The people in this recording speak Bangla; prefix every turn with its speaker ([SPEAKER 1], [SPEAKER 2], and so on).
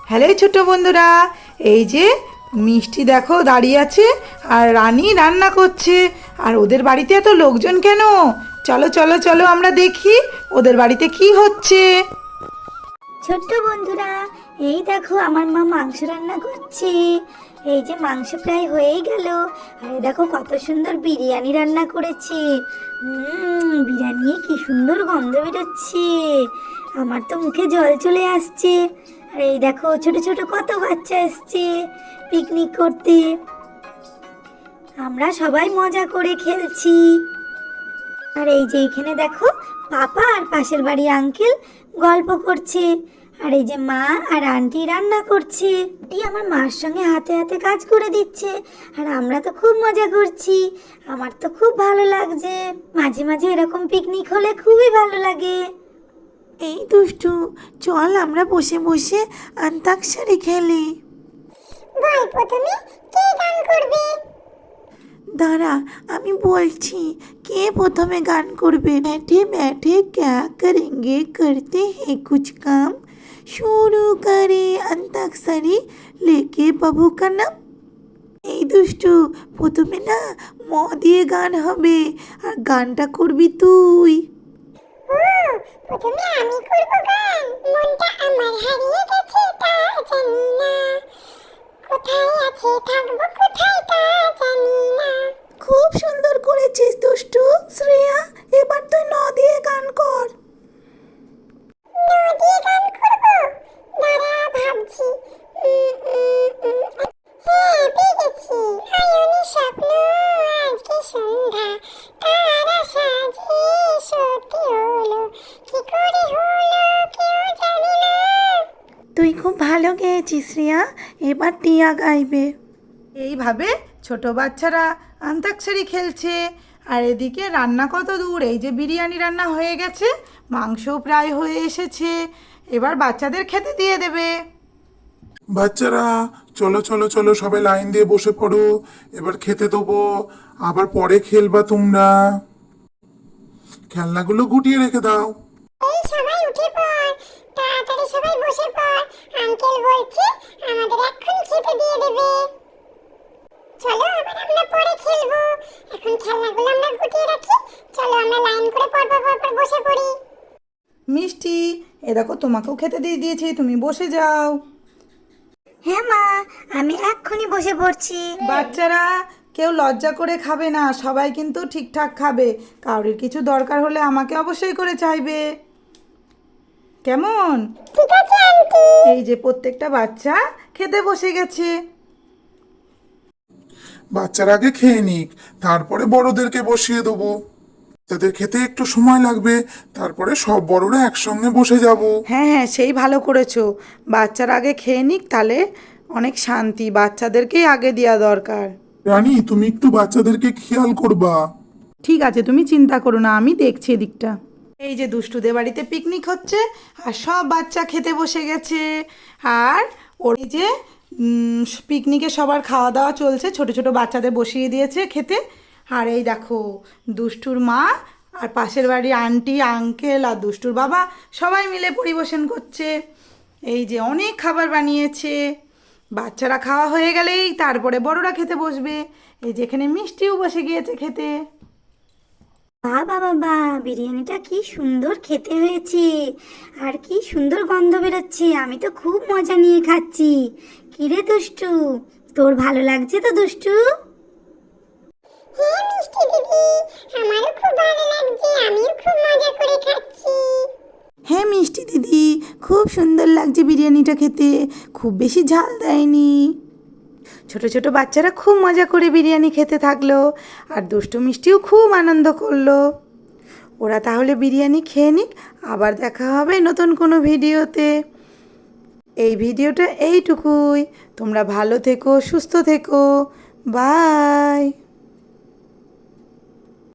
[SPEAKER 1] হ্যালো ছোট বন্ধুরা, এই যে মিষ্টি দেখো দাঁড়িয়ে আছে আর রানী রান্না করছে। আর ওদের বাড়িতে এত লোকজন কেন? চলো চলো চলো আমরা দেখি ওদের বাড়িতে কি হচ্ছে।
[SPEAKER 2] ছোট্ট বন্ধুরা, এই দেখো আমার মা মাংস রান্না করছে। এই যে মাংস প্রায় হয়েই গেল। আর এই দেখো কত সুন্দর বিরিয়ানি রান্না করেছে। বিরিয়ানি কি সুন্দর গন্ধ বেরোচ্ছে, আমার তো মুখে জল চলে আসছে। আর এই দেখো ছোট ছোট কত বাচ্চা এসছে পিকনিক করতে, আমরা সবাই মজা করে খেলছি। আর এই যে এখানে দেখো পাপা আর পাশের বাড়ি আঙ্কেল গল্প করছে। আর এই যে মা আর আন্টি রান্না করছে। আন্টি আমার মার সঙ্গে হাতে হাতে কাজ করে দিচ্ছে। আর আমরা তো খুব মজা করছি, আমার তো খুব ভালো লাগছে। মাঝে মাঝে এরকম পিকনিক হলে খুবই ভালো লাগে।
[SPEAKER 3] এই দুষ্টু, চল আমরা বসে বসে অন্তাক্ষরী খেলি।
[SPEAKER 2] বল প্রথমে কে গান করবে?
[SPEAKER 3] দাঁড়া, আমি বলছি কে প্রথমে গান করবে। बैठे बैठे क्या करेंगे, करते हैं कुछ काम, शुरू करे अंताक्षरी लेके बाबू का नाम। এই দুষ্টু, প্রথমে না ম দিয়ে গান হবে আর গানটা করবি তুই।
[SPEAKER 2] প্রথমে আমি করব গান। মনটা আমার হারিয়ে গেছে, তা জানি না কোথায় আছে, থাকবো কোথায় তা জানি না।
[SPEAKER 3] খুব সুন্দর করেছিস দুষ্টু। শ্রেয়া, এবার তুই ন দিয়ে গান কর।
[SPEAKER 2] নদীয়ে গান করব, দাঁড়া ভাবছি। হ্যাঁ, পেয়ে গেছি। আয়নি স্বপ্ন আজকে সন্ধ্যা, তারা সাজে সত্যি হলো, কি করে হলো কেউ জানে না।
[SPEAKER 3] তুই খুব ভালো গেয়েছিস শ্রেয়া, এবার টিয়া গাইবে।
[SPEAKER 1] এইভাবে ছোট বাচ্চারা অন্তাক্ষরী খেলছে। আর এদিকে রান্না কত দূর, এই যে বিরিয়ানি রান্না হয়ে গেছে, মাংসও প্রায় হয়ে এসেছে। এবার বাচ্চাদের খেতে দিয়ে দেবে।
[SPEAKER 4] বাচ্চারা চলো চলো চলো, সবাই লাইন দিয়ে বসে পড়ো, এবার খেতে দেবো, আবার পরে খেলবা তোমরা। খেলনাগুলো গুটিয়ে রেখে দাও।
[SPEAKER 2] এই সবাই উঠে পড়, তাড়াতাড়ি সবাই বসে পড়। আঙ্কেল বলছে আমাদের এক্ষুনি খেতে দিয়ে দেবে। চলো আবার আমরা পরে খেলবো, এখন খেলনাগুলো আমরা গুটিয়ে রাখি। চলো আমরা লাইন করে পরপর বসে পড়ি।
[SPEAKER 1] মিষ্টি, এ দেখো তোমাকেও খেতে দিয়ে দিয়েছি, তুমি বসে যাও।
[SPEAKER 2] হ্যাঁ মা, আমি এক্ষুনি বসে পড়ছি।
[SPEAKER 1] বাচ্চারা কেউ লজ্জা করে খাবে না, সবাই কিন্তু ঠিকঠাক খাবে। কারোর কিছু দরকার হলে আমাকে অবশ্যই করে চাইবে, কেমন?
[SPEAKER 2] ঠিক আছে আন্টি।
[SPEAKER 1] এই যে প্রত্যেকটা বাচ্চা খেতে বসে গেছে।
[SPEAKER 4] বাচ্চারা আগে খেয়ে নিক, তারপরে বড়দেরকে বসিয়ে দেবো। তাদের খেতে একটু সময় লাগবে, তারপরে সব বড়রা একসঙ্গে বসে যাব।
[SPEAKER 1] হ্যাঁ হ্যাঁ, সেই ভালো করেছো। বাচ্চারা আগে খেয়ে নিক, তাহলে অনেক শান্তি। বাচ্চাদেরকেই আগে দেওয়া দরকার।
[SPEAKER 4] রানী, তুমি একটু বাচ্চাদেরকে খেয়াল করবা।
[SPEAKER 1] ঠিক আছে, তুমি চিন্তা করো না, আমি দেখছি এদিকটা। এই যে দুষ্টুদের বাড়িতে পিকনিক হচ্ছে আর সব বাচ্চা খেতে বসে গেছে। আর ওর এই যে পিকনিকে সবার খাওয়া দাওয়া চলছে, ছোট ছোট বাচ্চাদের বসিয়ে দিয়েছে খেতে। আর এই দেখো দুষ্টুর মা আর পাশের বাড়ি আন্টি আঙ্কেল আর দুষ্টুর বাবা সবাই মিলে পরিবেশন করছে। এই যে অনেক খাবার বানিয়েছে। বাচ্চারা খাওয়া হয়ে গেলেই তারপরে বড়রা খেতে বসবে। এই যে এখানে মিষ্টিও বসে গিয়েছে খেতে।
[SPEAKER 2] বাবা বাবা, বিরিয়ানিটা কি সুন্দর খেতে হয়েছে, আর কি সুন্দর গন্ধ বেরোচ্ছে। আমি তো খুব মজা নিয়ে খাচ্ছি। কিরে দুষ্টু, তোর ভালো লাগছে তো দুষ্টু? হ্যাঁ মিষ্টি দিদি, আমারও খুব ভালো লাগছে, আমিও খুব মজা করে খাচ্ছি।
[SPEAKER 3] হ্যাঁ মিষ্টি দিদি, খুব সুন্দর লাগছে বিরিয়ানিটা খেতে, খুব বেশি ঝাল দেয়নি।
[SPEAKER 1] ছোট ছোট বাচ্চারা খুব মজা করে বিরিয়ানি খেতে থাকলো আর দুষ্টু মিষ্টিও খুব আনন্দ করলো। ওরা তাহলে বিরিয়ানি খেয়ে নিক, আবার দেখা হবে নতুন কোনো ভিডিওতে। এই ভিডিওটা এইটুকুই। তোমরা ভালো থেকো, সুস্থ থেকো, বাই।